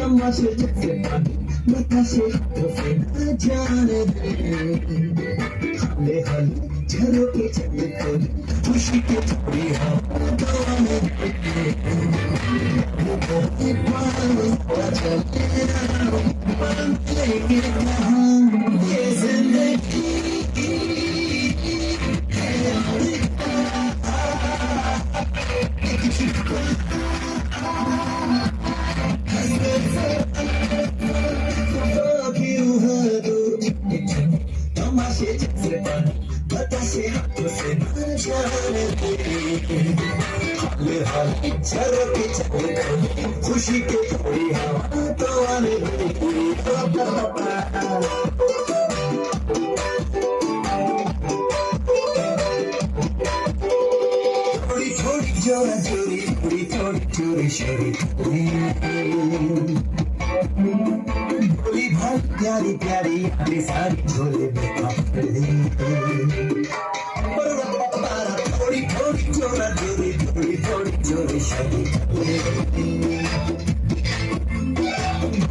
तमाशे जैसे पानी बताशे हाथों से न जाने दे हले हले झरोके चल खोले खुशी के थोड़ी हवा तो आने दे एक बार पता चले मन लेके कहाँ ये जिंदगी तमाशे जैसे पानी बताशे हाथों से न जाने दे हले हले झरोके चले खोले खुशी के थोड़ी हवा तो आने दे थोड़ी थोड़ी जोरा जोरी थोड़ी थोड़ी चोरी शोरी बोली भाई प्यारी प्यारी अपनी सारी झोले में थोड़ी थोड़ी चोरा जोरी थोड़ी थोड़ी चोरी शोरी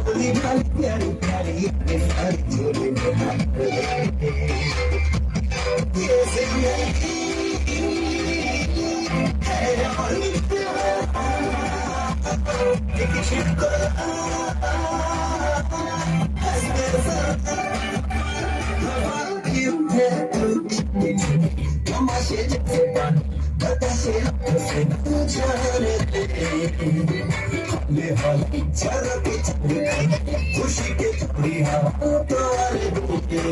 बोली भाई प्यारी प्यारी अपनी सारी झोले में तमाशे जैसे पानी बताशे हाथों से न जाने दे हले हले झरोके चले खुशी के थोड़ी हवा तो आने दे